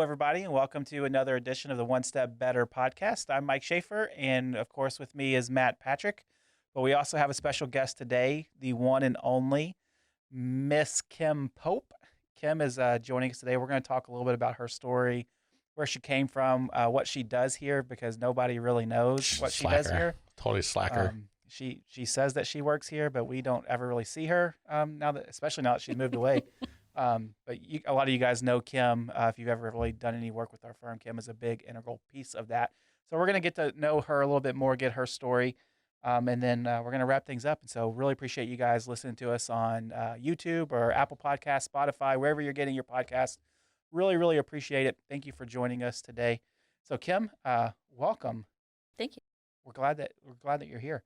everybody, and welcome to another edition of the One Step Better podcast. I'm Mike Schaefer, and of course, with me is Matt Patrick. But we also have a special guest today, the one and only Miss Kim Pope. Kim is joining us today. We're going to talk a little bit about her story, where she came from, what she does here, because nobody really knows what she does here. Totally slacker. She says that she works here, but we don't ever really see her especially now that she's moved away. But a lot of you guys know Kim. If you've ever really done any work with our firm, Kim is a big integral piece of that. So we're going to get to know her a little bit more, get her story, and then we're going to wrap things up. And so really appreciate you guys listening to us on YouTube or Apple Podcasts, Spotify, wherever you're getting your podcast. Really, really appreciate it. Thank you for joining us today. So Kim, welcome. Thank you. We're glad that you're here.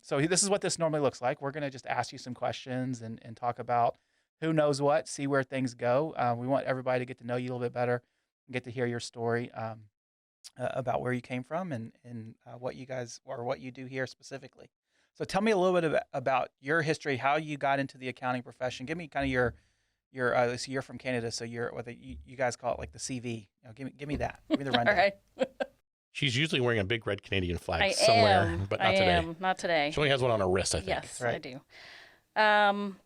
So this is what this normally looks like. We're going to just ask you some questions and talk about who knows what, see where things go. We want everybody to get to know you a little bit better and get to hear your story about where you came from and what you guys or what you do here specifically. So tell me a little bit about your history, how you got into the accounting profession. Give me kind of your so you're from Canada, so you're what you guys call it like the CV. Give me that. Give me the rundown. All right. She's usually wearing a big red Canadian flag somewhere, but not today. Not today. She only has one on her wrist, I think. Yes, right. I do.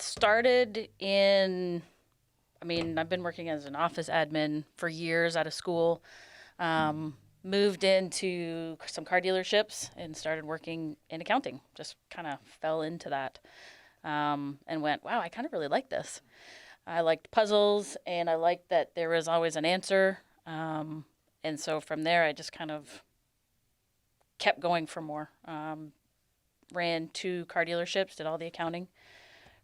Started in, I've been working as an office admin for years out of school. Moved into some car dealerships and started working in accounting. Just kind of fell into that and went, wow, I kind of really like this. I liked puzzles and I liked that there was always an answer. And so from there, I just kind of kept going for more. Ran 2 car dealerships, did all the accounting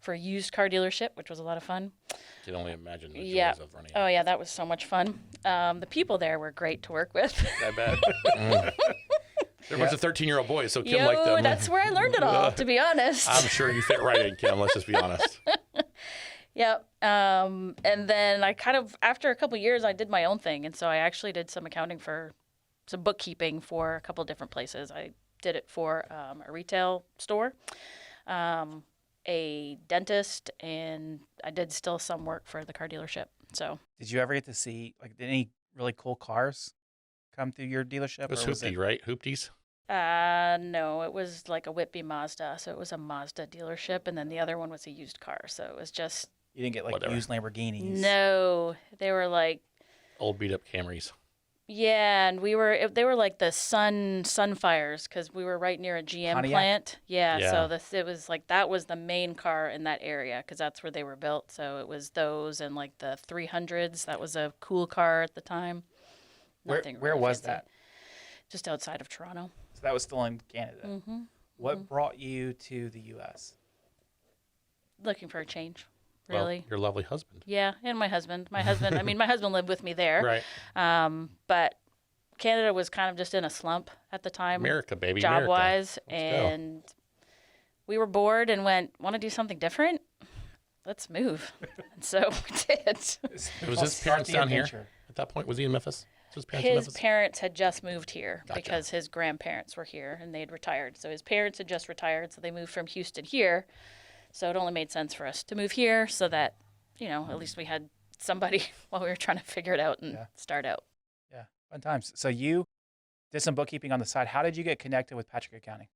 for a used car dealership, which was a lot of fun. I can only imagine the joys of running. Oh, yeah, that was so much fun. The people there were great to work with. I bet. There was a 13-year-old boy, so Kim liked them. That's where I learned it all, to be honest. I'm sure you fit right in, Kim. Let's just be honest. Yep. And then I kind of, after a couple of years, I did my own thing. And so I actually did some accounting some bookkeeping for a couple of different places. I did it for a retail store, a dentist, and I did still some work for the car dealership. So, did you ever get to see any really cool cars come through your dealership? It was Hoopty, right? Hoopties? No, it was like a Whitby Mazda. So it was a Mazda dealership, and then the other one was a used car. So it was just... You didn't get used Lamborghinis? No, they were like... Old beat-up Camrys. Yeah, and they were like the Sunfires because we were right near a GM Pontiac? plant. Yeah. So it was like that was the main car in that area because that's where they were built. So it was those and like the 300s. That was a cool car at the time. Where was that? Just outside of Toronto. So that was still in Canada. Mm-hmm. What brought you to the U.S.? Looking for a change. Really? Well, your lovely husband. Yeah, and my husband. My husband lived with me there. Right. But Canada was kind of just in a slump at the time. America, baby. Job-wise. America. And we were bored and went, want to do something different? Let's move. And so we did. Was his parents down here at that point? Was he in Memphis? His parents had just moved here because his grandparents were here and they'd retired. So his parents had just retired, so they moved from Houston here. So it only made sense for us to move here so that, at least we had somebody while we were trying to figure it out and start out. Yeah, fun times. So you did some bookkeeping on the side. How did you get connected with Patrick Accounting?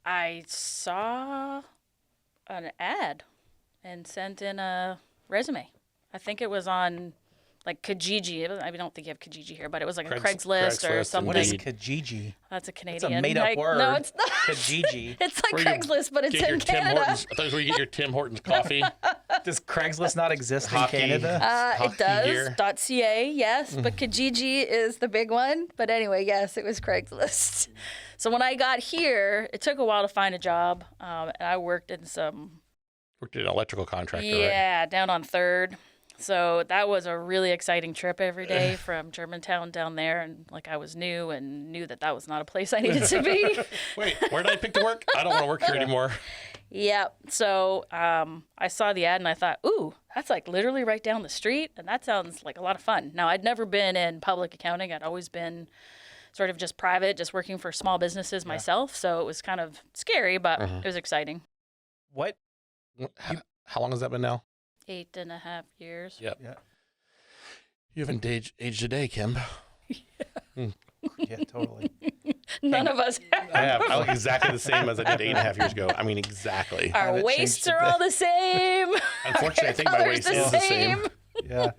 I saw an ad and sent in a resume. I think it was on like Kijiji. I don't think you have Kijiji here, but it was like a Craigslist or something. What is Kijiji? That's a Canadian. It's a made-up word. No, it's not. Kijiji. It's like Craigslist, but it's in Canada. I thought it was where you get your Tim Hortons coffee. Does Craigslist not exist in Canada? It does. .ca, yes, but Kijiji is the big one. But anyway, yes, it was Craigslist. So when I got here, it took a while to find a job, and I worked in Worked at an electrical contractor, right? Yeah, down on 3rd. So that was a really exciting trip every day from Germantown down there. And I was new and knew that was not a place I needed to be. Wait, where did I pick to work? I don't want to work here anymore. Yeah. So I saw the ad and I thought, ooh, that's literally right down the street. And that sounds like a lot of fun. Now, I'd never been in public accounting. I'd always been sort of just private, just working for small businesses myself. So it was kind of scary, but it was exciting. What? How long has that been now? 8.5 years. Yep. Yeah. You haven't aged a day, Kim. Yeah, totally. None of us have. I have. I look exactly the same as I did 8.5 years ago. I mean, exactly. Our Haven't waists changed a are bit. all the same. Unfortunately, I think my Color's waist is the same. Yeah.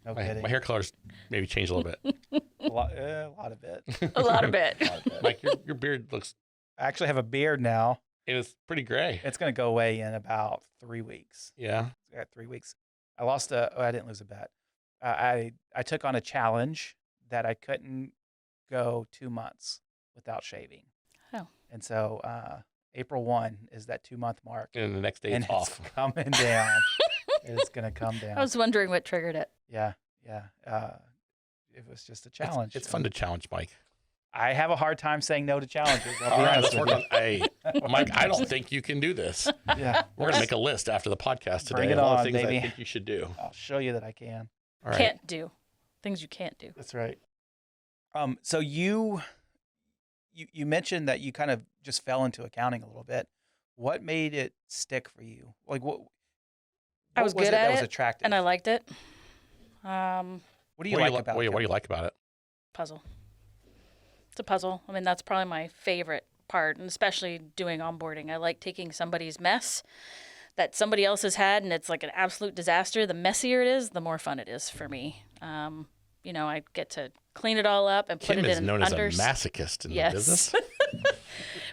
No kidding. My hair color's maybe changed a little bit. A lot of it. A lot of it. Mike, your beard looks, I actually have a beard now. it is pretty gray. It's going to go away in about 3 weeks. Yeah. I got 3 weeks. I didn't lose a bet. I took on a challenge that I couldn't go 2 months without shaving. Oh. And so April 1 is that 2-month mark. And the next day And it's off. it's coming down. It's going to come down. I was wondering what triggered it. Yeah. It was just a challenge. It's fun to challenge Mike. I have a hard time saying no to challenges. I'll be All right, honest let's with work on. Hey, Mike, I don't think you can do this. you. Yeah. We're gonna make a list after the podcast today Bring it of all the on, things baby. I think you should do. I'll show you that I can. All right. Can't do. Things you can't do. That's right. So you mentioned that you kind of just fell into accounting a little bit. What made it stick for you? Like what I was was good it at that was it, attractive? and I liked it. What do you like about What do you like about it? Puzzle. It's a puzzle. I mean, that's probably my favorite part, and especially doing onboarding. I like taking somebody's mess that somebody else has had, and it's like an absolute disaster. The messier it is, the more fun it is for me. I get to clean it all up and put Kim it is in known as a masochist in the business.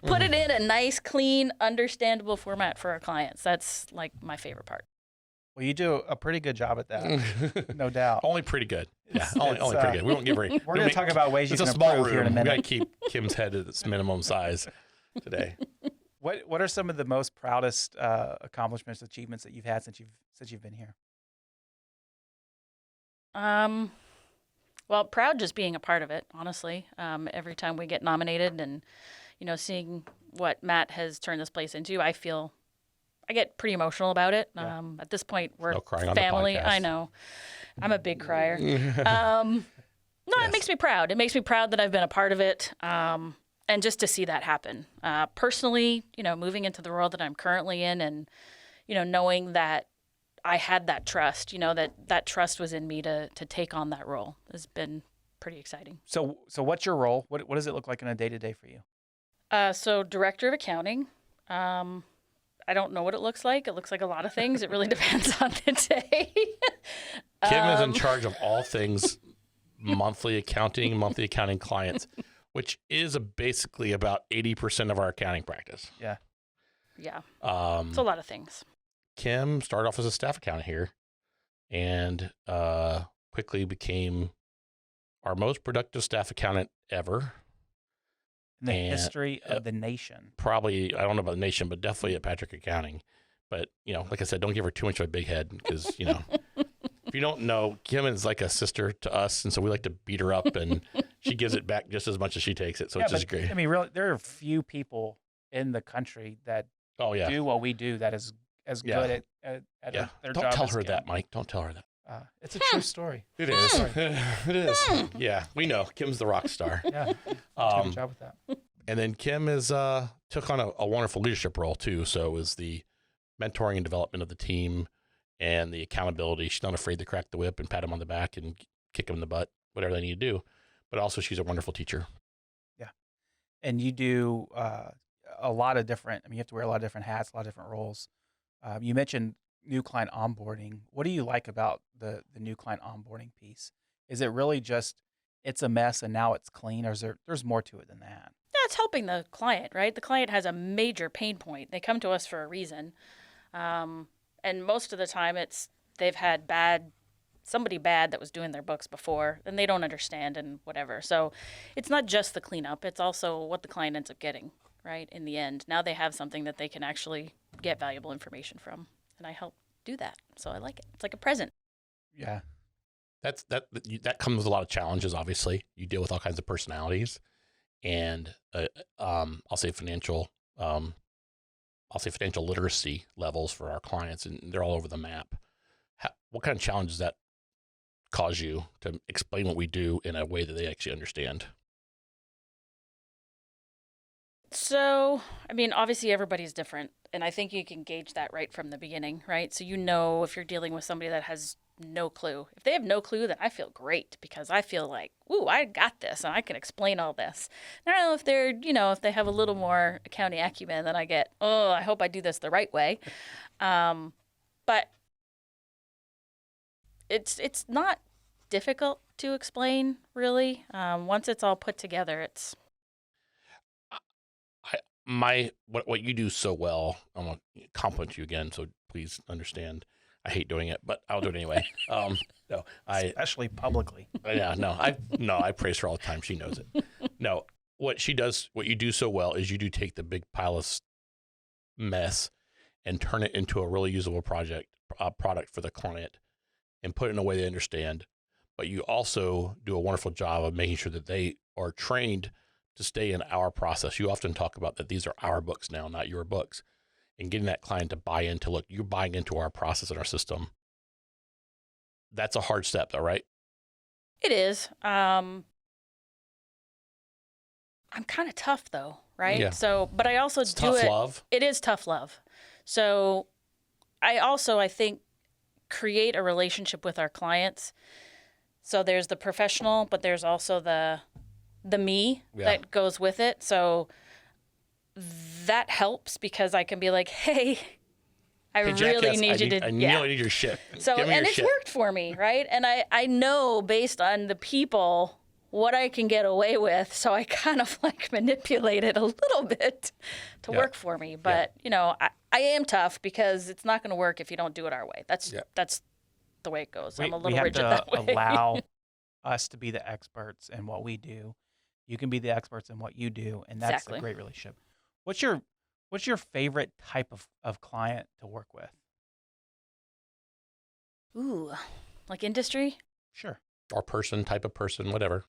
Put it in a nice, clean, understandable format for our clients. That's like my favorite part. Well, you do a pretty good job at that, no doubt. Only pretty good. Yeah, only It's, pretty good. We won't give her. We're going to talk about ways you It's can a small improve here in a room. We got to minute. keep Kim's head at its minimum size today. What are some of the most proudest accomplishments, achievements that you've had since you've been here? Well, proud just being a part of it, honestly. Every time we get nominated and, seeing what Matt has turned this place into, I get pretty emotional about it. Yeah. At this point, we're No crying on the family. podcast. I know. I'm a big crier. It makes me proud. It makes me proud that I've been a part of it. And just to see that happen. Personally, moving into the role that I'm currently in and, knowing that I had that trust, that trust was in me to take on that role has been pretty exciting. So what's your role? What does it look like in a day-to-day for you? So director of accounting. I don't know what it looks like. It looks like a lot of things. It really depends on the day. Kim is in charge of all things monthly accounting clients, which is basically about 80% of our accounting practice. Yeah. Yeah. It's a lot of things. Kim started off as a staff accountant here and quickly became our most productive staff accountant ever. In the history of the nation. Probably, I don't know about the nation, but definitely at Patrick Accounting. But, like I said, don't give her too much of a big head because, if you don't know, Kim is like a sister to us. And so we like to beat her up and she gives it back just as much as she takes it. So it's just great. I mean, really, there are few people in the country that do what we do that is as good at their job. Don't tell as her Kim. that, Mike. Don't tell her that. It's a true story. It is. It is. Yeah, we know. Kim's the rock star. Yeah. Good job with that. And then Kim took on a wonderful leadership role too. So it was the mentoring and development of the team and the accountability. She's not afraid to crack the whip and pat them on the back and kick them in the butt, whatever they need to do. But also she's a wonderful teacher. Yeah. And you do a lot of different, you have to wear a lot of different hats, a lot of different roles. You mentioned new client onboarding. What do you like about the new client onboarding piece? Is it really just, it's a mess and now it's clean, or there's more to it than that? That's helping the client, right? The client has a major pain point. They come to us for a reason. And most of the time they've had somebody bad that was doing their books before and they don't understand and whatever. So it's not just the cleanup. It's also what the client ends up getting, right? In the end, now they have something that they can actually get valuable information from. And I help do that. So I like it. It's like a present. Yeah. That comes with a lot of challenges. Obviously, you deal with all kinds of personalities, and I'll say financial literacy levels for our clients, and they're all over the map. What kind of challenges does that cause you to explain what we do in a way that they actually understand? So, I mean, obviously everybody's different, and I think you can gauge that right from the beginning, right? So you know if you're dealing with somebody that has no clue. If they have no clue, then I feel great because I feel like, ooh, I got this and I can explain all this. Now, if they're, if they have a little more accounting acumen, then I get, oh, I hope I do this the right way. But it's not difficult to explain, really. Once it's all put together, it's What you do so well, I'm gonna compliment you again, so please understand. I hate doing it, but I'll do it anyway. No, Especially publicly. yeah, I praise her all the time. She knows it. No, what you do so well is you do take the big pile of mess and turn it into a really usable product for the client, and put it in a way they understand. But you also do a wonderful job of making sure that they are trained to stay in our process. You often talk about that these are our books now, not your books, and getting that client to buy into, look, you're buying into our process and our system. That's a hard step though, right? it is. I'm kind of tough though, right? Yeah. So, but I also It's do tough it. love. It is tough love. So, I think, create a relationship with our clients. So there's the professional, but there's also the me that goes with it. So that helps because I can be like, hey, I Hey, really jackass, need you to, I really need your shit. So, Give me and your it's shit. worked for me, right? And I know based on the people what I can get away with. So I kind of like manipulate it a little bit to work for me. But, I am tough because it's not going to work if you don't do it our way. That's the way it goes. I'm a little rigid that way. We have to allow us to be the experts in what we do. You can be the experts in what you do, and that's Exactly. a great relationship. What's your favorite type of client to work with? Ooh, like industry? Sure. Or type of person, whatever.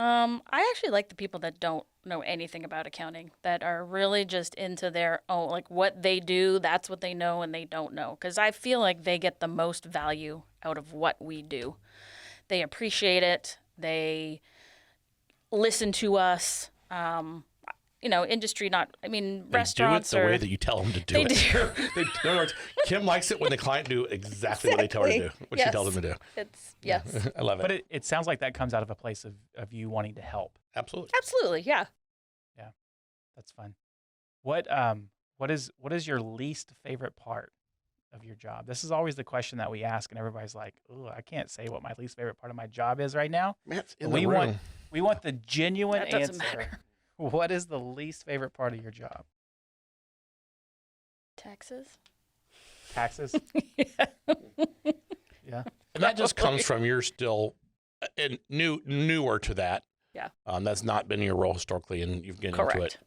I actually like the people that don't know anything about accounting, that are really just into their own, like what they do, that's what they know and they don't know. Because I feel like they get the most value out of what we do. They appreciate it. They listen to us. Industry, restaurants do it the are, way that you tell them to do they it. do. In other words, Kim likes it when the client do exactly what they tell her to do, what she tells them to do. It's, yes. I love it. But it sounds like that comes out of a place of you wanting to help. Absolutely. Absolutely, yeah. Yeah, that's fun. What is your least favorite part of your job? This is always the question that we ask, and everybody's like, "Oh, I can't say what my least favorite part of my job is right now." Matt's in we the room. want the genuine That doesn't answer. matter. What is the least favorite part of your job? Taxes? Taxes? Yeah. Yeah. And that just comes from you're still newer to that. Yeah. That's not been your role historically, and you've gotten into it. Correct.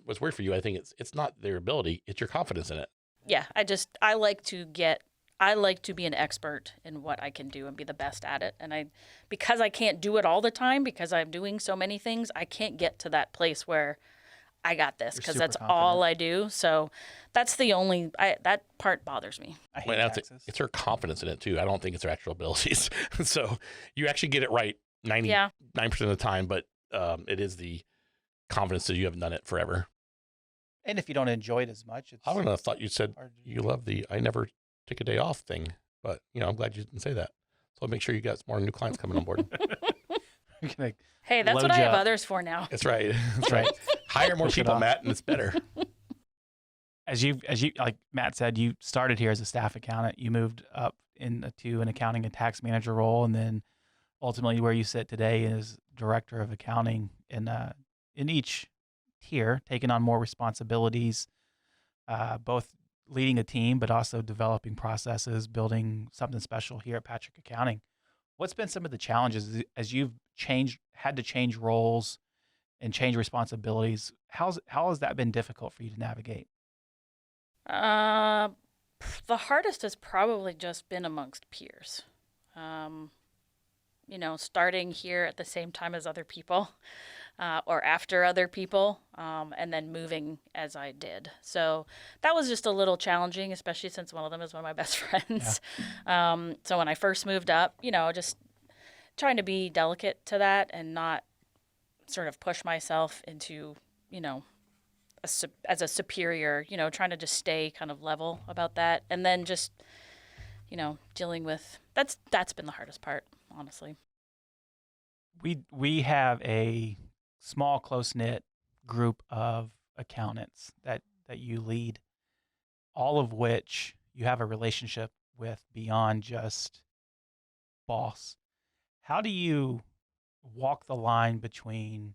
What's weird for you, I think it's not their ability, it's your confidence in it. Yeah, I like to be an expert in what I can do and be the best at it. And because I can't do it all the time, because I'm doing so many things, I can't get to that place where I got this because that's all I do. So that's that part bothers me. I hate taxes. It's her confidence in it too. I don't think it's her actual abilities. So you actually get it right 99% of the time, but it is the confidence that you haven't done it forever. And if you don't enjoy it as much, it's I don't know. I thought you said you love the I never take a day off thing, but I'm glad you didn't say that. So I'll make sure you got some more new clients coming on board. Hey, that's what I have others for now. That's right. That's right. Hire more people, Matt, and it's better. As you like Matt said, you started here as a staff accountant. You moved up into an accounting and tax manager role, and then ultimately where you sit today is director of accounting in each tier, taking on more responsibilities, both leading a team, but also developing processes, building something special here at Patrick Accounting. What's been some of the challenges as you've had to change roles and change responsibilities? How has that been difficult for you to navigate? The hardest has probably just been amongst peers. Starting here at the same time as other people, or after other people, and then moving as I did. So that was just a little challenging, especially since one of them is one of my best friends. Yeah. So when I first moved up, just trying to be delicate to that and not sort of push myself into, you know, as a superior, you know, trying to just stay kind of level about that. And then just, you know, dealing with, that's been the hardest part, honestly. We have a small, close-knit group of accountants that you lead, all of which you have a relationship with beyond just boss. How do you walk the line between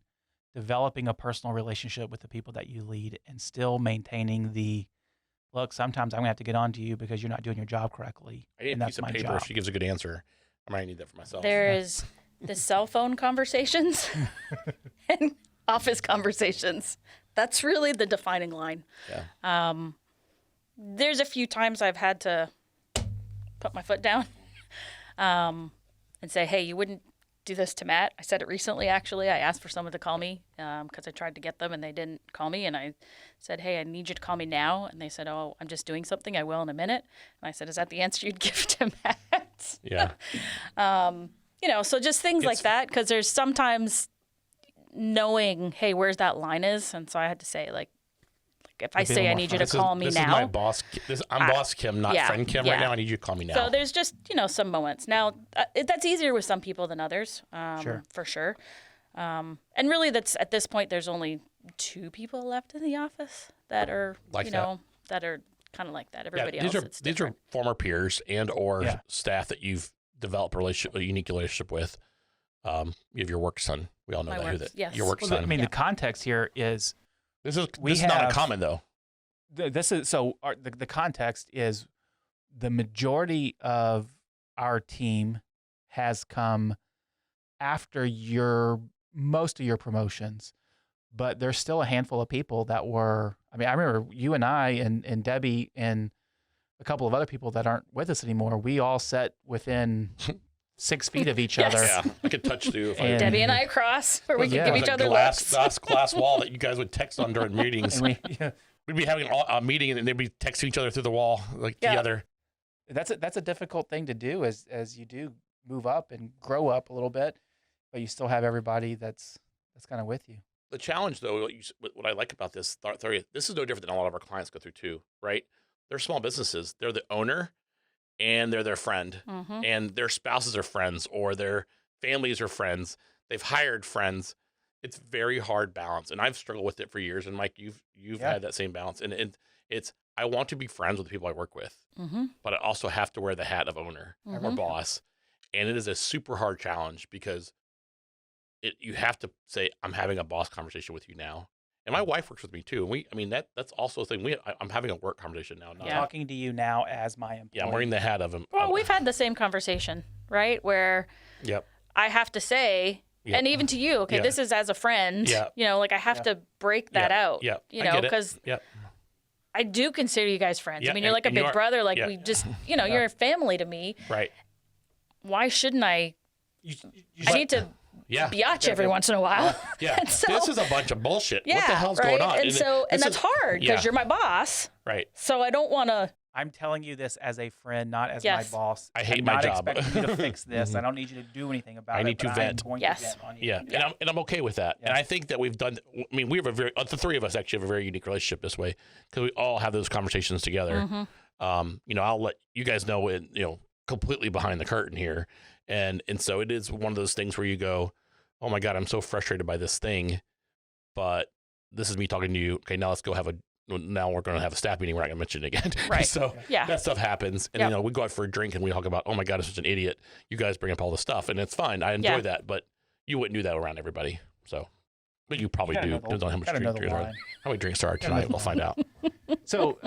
developing a personal relationship with the people that you lead and still maintaining the, look, sometimes I'm going to have to get on to you because you're not doing your job correctly. I need and a that's piece of my paper job. if she gives a good answer. I might need that for myself. There's the cell phone conversations and office conversations. That's really the defining line. Yeah. There's a few times I've had to put my foot down and say, hey, you wouldn't do this to Matt. I said it recently, actually. I asked for someone to call me because I tried to get them and they didn't call me. And I said, hey, I need you to call me now. And they said, oh, I'm just doing something. I will in a minute. And I said, is that the answer you'd give to Matt? Yeah. You know, so just things like that, because there's sometimes knowing, hey, where's that line is. And so I had to say, like if I say I need you to call me this now. This is my boss. I'm boss Kim, not friend Kim right now. I need you to call me now. So there's just, you know, some moments. Now, that's easier with some people than others, for sure. And really, that's at this point, there's only 2 people left in the office that are, like you know, that are kind of like that. Everybody else, it's these are different. former peers and or staff that you've developed a unique relationship with. You have your work son. We all know your work son. I mean, the context here is this is not uncommon though. This is the context is the majority of our team has come after most of your promotions, but there's still a handful of people that were. I mean, I remember you and I and Debbie and a couple of other people that aren't with us anymore. We all sat within 6 feet of each other. Yeah, I could touch you. Debbie and I cross, or we could give each other looks. Glass wall that you guys would text on during meetings. We'd be having a meeting and they'd be texting each other through the wall together. That's a difficult thing to do as you do move up and grow up a little bit, but you still have everybody that's kind of with you. The challenge, though, what I like about this is no different than a lot of our clients go through too, right? They're small businesses. They're the owner, and they're their friend, and their spouses are friends, or their families are friends. They've hired friends. It's very hard balance, and I've struggled with it for years. And Mike, you've had that same balance, and it's I want to be friends with the people I work with, but I also have to wear the hat of owner or boss, and it is a super hard challenge because you have to say, I'm having a boss conversation with you now. And my wife works with me too. And that's also a thing. I'm having a work conversation now. I'm talking to you now as my employee. Yeah, I'm wearing the hat of him. Well, we've had the same conversation, right? Where I have to say, and even to you, okay, this is as a friend. You know, like I have to break that out. You know, because I do consider you guys friends. I mean, you're like a big brother. Like we just, you know, you're a family to me. Right. Why shouldn't I? I need to biatch every once in a while. So, this is a bunch of bullshit. What the hell's going on? And that's hard because you're my boss. Right. So I don't want to. I'm telling you this as a friend, not as my boss. I hate I'm my not job. expecting you to fix this. I don't need you to do anything about it. I need to vent. I'm going to vent on you. And I'm okay with that. And I think that we've done. I mean, we have the 3 of us actually have a very unique relationship this way because we all have those conversations together. You know, I'll let you guys know when, you know, completely behind the curtain here, and so it is one of those things where you go, oh my God, I'm so frustrated by this thing, but this is me talking to you. Okay, now let's go now we're going to have a staff meeting. We're not going to mention it again. Right. So that stuff happens. And, you know, we go out for a drink and we talk about, oh my God, I'm such an idiot. You guys bring up all this stuff and it's fine. I enjoy that, but you wouldn't do that around everybody. So, but you probably do. Depends on how much drinkers are. How many drinks are tonight? We'll find out. So,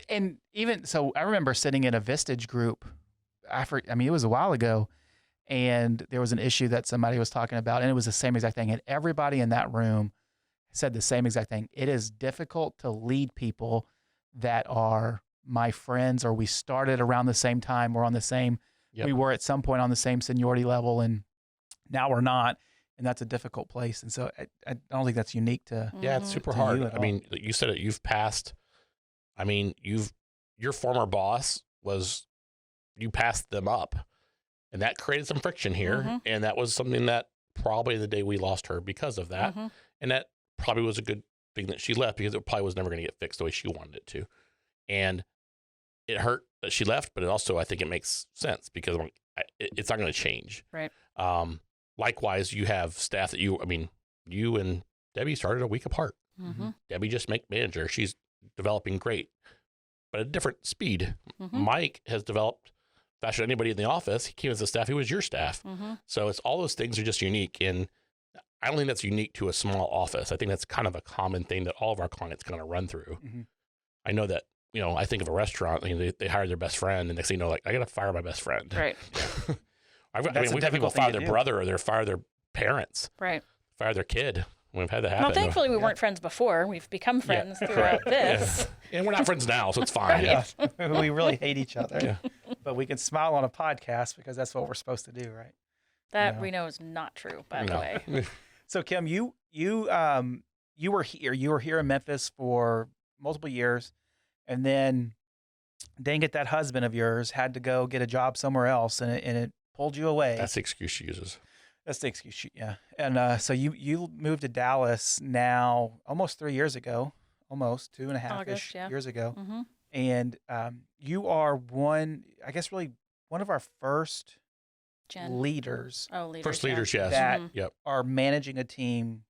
and even, so I remember sitting in a Vistage group it was a while ago, and there was an issue that somebody was talking about, and it was the same exact thing. And everybody in that room said the same exact thing. It is difficult to lead people that are my friends, or we started around the same time. We're on the same, we were at some point on the same seniority level, and now we're not. And that's a difficult place. And so I don't think that's unique to. Yeah, it's super hard. I mean, you said it, you've passed. I mean, your former boss you passed them up. And that created some friction here. And that was something that probably the day we lost her because of that. Mm-hmm. And that probably was a good thing that she left because it probably was never going to get fixed the way she wanted it to. And it hurt that she left, but it also, I think it makes sense because it's not going to change. Right. Likewise, you have staff that you and Debbie started a week apart. Mm-hmm. Debbie just made manager. She's developing great, but at a different speed. Mm-hmm. Mike has developed faster than anybody in the office. He came as a staff. He was your staff. Mm-hmm. So it's all those things are just unique. And I don't think that's unique to a small office. I think that's kind of a common thing that all of our clients kind of run through. Mm-hmm. I know that, I think of a restaurant, they hire their best friend and next thing you know, like, I got to fire my best friend. Right. We've had people fire their brother or fire their parents. Right. Fire their kid. We've had that happen. Well, thankfully, we weren't friends before. We've become friends throughout this. Yeah. And we're not friends now, so it's fine. Yeah. We really hate each other. Yeah. But we can smile on a podcast because that's what we're supposed to do, right? That we know is not true, by the way. So, Kim, you were here. You were here in Memphis for multiple years, and then, dang it, that husband of yours had to go get a job somewhere else, and it pulled you away. That's the excuse she uses. That's the excuse, yeah. And so you moved to Dallas now almost 3 years ago, almost 2.5-ish years ago. Mm-hmm. And you are one of our first leaders. Oh, leaders. First leaders, yes. That Yep. are managing a team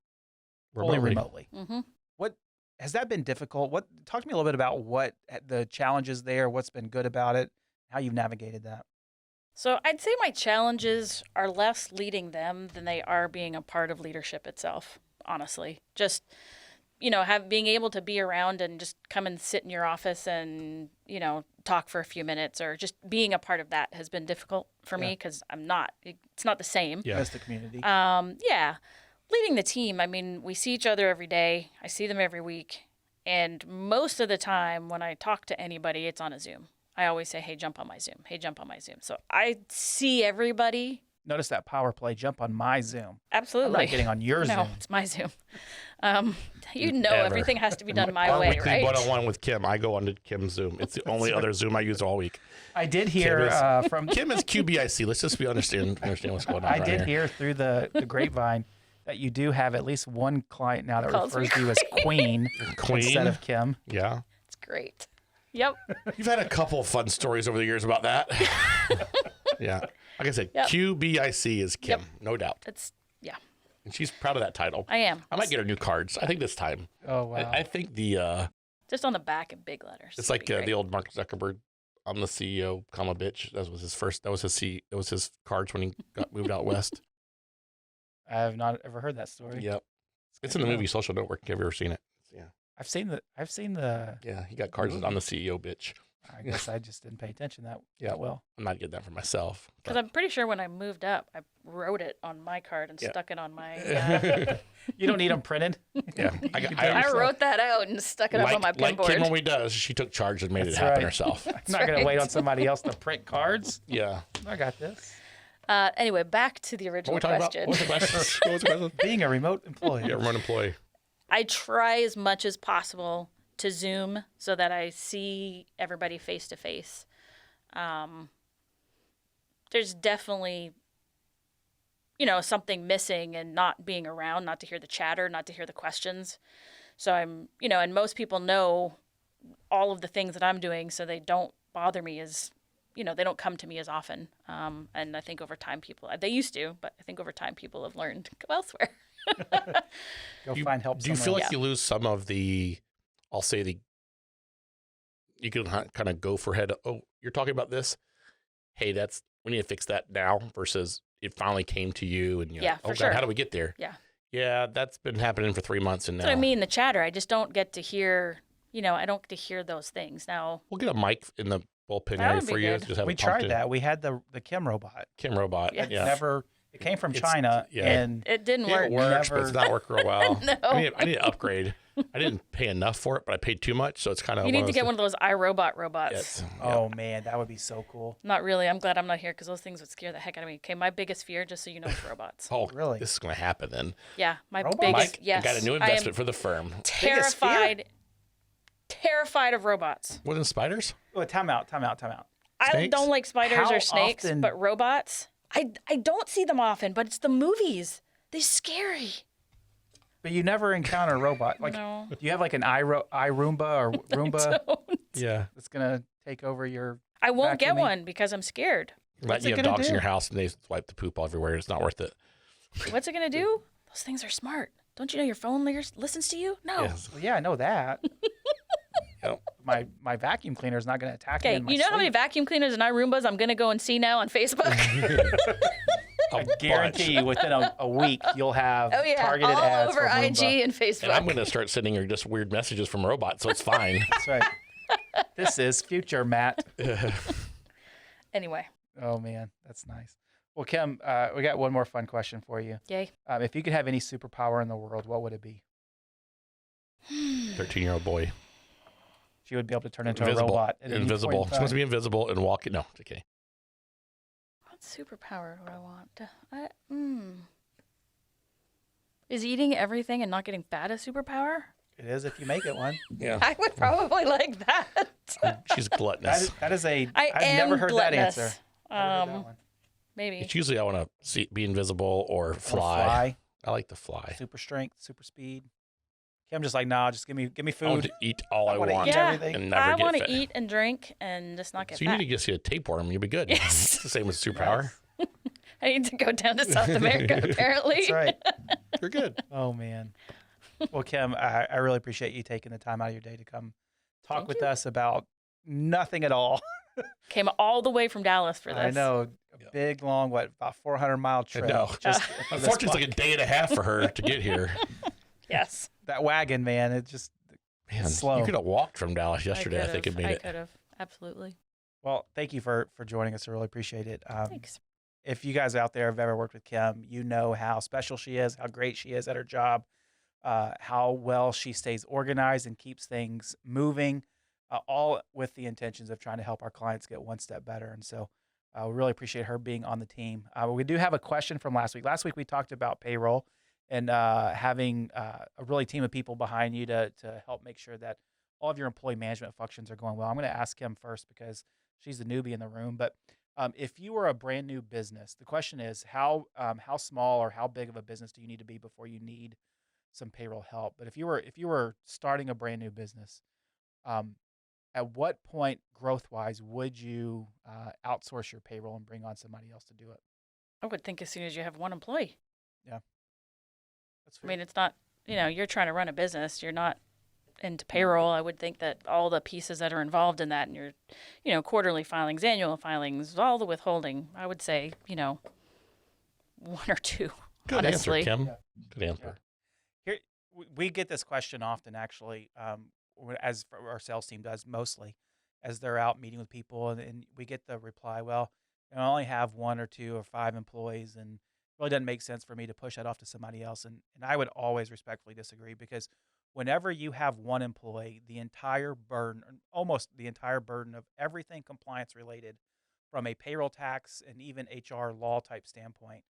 fully remotely. Mm-hmm. What has that been difficult? Talk to me a little bit about what the challenges there, what's been good about it, how you've navigated that. So I'd say my challenges are less leading them than they are being a part of leadership itself, honestly. Just, being able to be around and just come and sit in your office and, talk for a few minutes or just being a part of that has been difficult for me because it's not the same. Yeah. As the community. Leading the team, we see each other every day. I see them every week. And most of the time when I talk to anybody, it's on a Zoom. I always say, hey, jump on my Zoom. Hey, jump on my Zoom. So I see everybody. Notice that power play, jump on my Zoom. Absolutely. I'm not getting on your Zoom. No, it's my Zoom. Everything has to be done my way, weekly right? one-on-one with Kim, I go on to Kim's Zoom. It's the only other Zoom I use all week. I did hear from Kim is QBIC. Let's just understand what's going on. I did hear through the grapevine that you do have at least one client now that refers to you as Queen instead of Kim. Yeah. It's great. Yep. You've had a couple of fun stories over the years about that. Yeah. Like I said, QBIC is Kim, no doubt. And she's proud of that title. I am. I might get her new cards. I think this time. Oh, wow. I think just on the back in big letters. It's like the old Mark Zuckerberg. I'm the CEO, comma bitch. That was his cards when he got moved out west. I have not ever heard that story. Yep. It's in the movie Social Network. Have you ever seen it? Yeah. I've seen the. Yeah, he got cards on the CEO bitch. I guess I just didn't pay attention that well. I'm not getting that for myself. Because I'm pretty sure when I moved up, I wrote it on my card and stuck it on my. You don't need them printed. Yeah, I wrote that out and stuck it up on my pinboard. Like Kim always does, she took charge and made it happen herself. I'm not going to wait on somebody else to print cards. Yeah, I got this. Anyway, back to the original question. What was the question? Being a remote employee. Yeah, remote employee. I try as much as possible to Zoom so that I see everybody face to face. There's definitely, something missing and not being around, not to hear the chatter, not to hear the questions. So I'm, and most people know all of the things that I'm doing, so they don't bother me as, they don't come to me as often. And I think over time they used to, but I think over time people have learned to go elsewhere. Find help. Do you feel like you lose some of the, I'll say you can kind of go for head. Oh, you're talking about this. Hey, we need to fix that now versus it finally came to you and you're like, oh God, sure. How do we get there? Yeah. Yeah. That's been happening for 3 months. And now. That's what I mean, the chatter, I just don't get to hear, I don't get to hear those things now. We'll get a mic in the bullpen area for you. Just have we tried that. We had the Kim robot. Yeah. It came from China, and it didn't work. It works, but it's not working real well. No. I need to upgrade. I didn't pay enough for it, but I paid too much, so it's kind of. You need to get one of those iRobot robots. Yes. Oh man, that would be so cool. Not really. I'm glad I'm not here because those things would scare the heck out of me. Okay, my biggest fear, just so you know, is robots. Oh, really? This is going to happen then. Yeah, my Robots? biggest. Mike, Yes, I got a new investment for the firm. Terrified of robots. More than spiders? Oh, time out. I don't like spiders How or snakes, often- but robots. I don't see them often, but it's the movies. They're scary. But you never encounter a robot. Like, No. do you have like an iRoomba or Roomba Yeah. that's gonna take over your? I won't get Vacuuming? one because I'm scared. Like, What's you it have gonna dogs in do? your house and they swipe the poop all everywhere. It's not worth it. What's it gonna do? Those things are smart. Don't you know your phone listens to you? No. Yes. Well, yeah, I know that. Yep. My vacuum cleaner is not gonna attack me Okay, in my you know how many sleep. vacuum cleaners and iRoombas I'm gonna go and see now on Facebook? A I guarantee you, within a week, you'll have Oh yeah, targeted all ads over for Roomba. IG and Facebook. And I'm going to start sending her just weird messages from robots, so it's fine. That's right. This is future Matt. Anyway, Oh man, that's nice. Well, Kim, we got one more fun question for you. yay. If you could have any superpower in the world, what would it be? 13-year-old boy. She would be able to turn into Invisible. a robot. At any point in Invisible. She wants to time. be invisible and walk. No, it's okay. What superpower do I want? Is eating everything and not getting fat a superpower? It is if you make it one. Yeah. I would probably like that. She's gluttonous. That is a. I I've am never heard gluttonous. that answer. Never heard that one. Maybe. It's usually I want to be invisible or Or fly. I like to fly. super strength, super speed. Kim just like, nah, just give me I want food. to eat all I wanna want. eat Yeah, everything. And never I get want to fat. eat and drink and just not get So you fat. need to just get a tapeworm. You'll be good. Yes. It's the same with superpower. Yes. I need to go down to South America, apparently. That's right. You're good. Oh man. Well, Kim, I really appreciate you taking the time out of your day to come talk Thank with you. us about nothing at all. Came all the way from Dallas for this. I know, a Yeah. big, long, about 400-mile trip. know. Just for this Unfortunately, it's like a day and a half for her to get here. Yes. that wagon, man. It just Man, slow. you could have walked from Dallas yesterday. I think it made I it. could have. Absolutely. well. Thank you for joining us. I really appreciate it. Thanks. If you guys out there have ever worked with Kim, you know how special she is, how great she is at her job, how well she stays organized and keeps things moving, all with the intentions of trying to help our clients get one step better. And so we really appreciate her being on the team. We do have a question from last week. Last week we talked about payroll and having a really team of people behind you to help make sure that all of your employee management functions are going well. I'm going to ask Kim first because she's the newbie in the room. But if you were a brand new business, the question is how small or how big of a business do you need to be before you need some payroll help? But if you were starting a brand new business, at what point growth wise would you outsource your payroll and bring on somebody else to do it? I would think as soon as you have one employee. That's I fair. mean, it's not, you're trying to run a business. You're not into payroll. I would think that all the pieces that are involved in that and your, quarterly filings, annual filings, all the withholding, I would say, one or two. Good honestly. answer, Kim. Yeah. Good answer. Here we get this question often, actually, as our sales team does mostly, as they're out meeting with people, and we get the reply, "Well, I only have 1 or 2 or 5 employees, and it really doesn't make sense for me to push that off to somebody else." And I would always respectfully disagree because whenever you have one employee, the entire burden, or almost the entire burden of everything compliance related, from a payroll tax and even HR law type standpoint,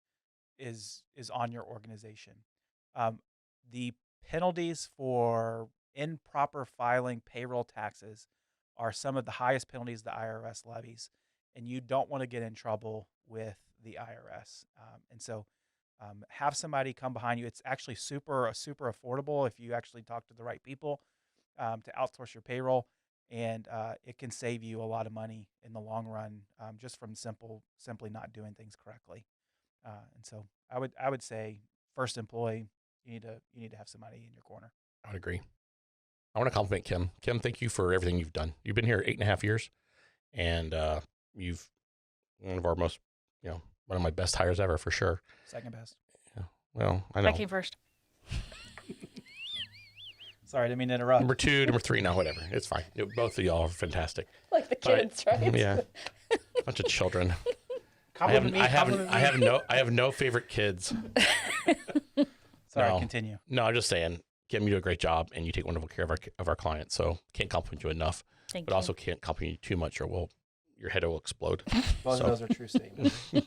is on your organization. The penalties for improper filing payroll taxes are some of the highest penalties the IRS levies, and you don't want to get in trouble with the IRS. And so have somebody come behind you. It's actually super affordable if you actually talk to the right people to outsource your payroll, and it can save you a lot of money in the long run just from simply not doing things correctly. And so I would say first employee, you need to have somebody in your corner. I would agree. I want to compliment Kim. Kim, thank you for everything you've done. You've been here 8.5 years, and you've one of our most, one of my best hires ever for sure. Second best. Yeah. Well, I know. I came first. Sorry, I didn't mean to interrupt. Number 2, number 3, no, whatever. It's fine. Both of y'all are fantastic. Like the But- kids, right? Yeah. Bunch of children. I Compliment have no favorite kids. Sorry, No. continue. No, I'm just saying, Kim, you do a great job and you take wonderful care of our clients. So can't compliment you enough, Thank but you. also can't compliment you too much or your head will explode. Both So- of those are true statements. Yeah,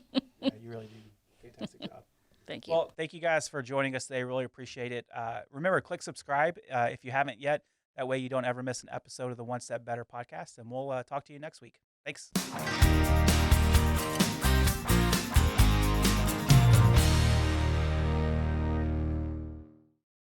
you really do a fantastic job. Thank you. Well, thank you guys for joining us today. Really appreciate it. Remember, click subscribe if you haven't yet. That way you don't ever miss an episode of the One Step Better podcast. And we'll talk to you next week. Thanks.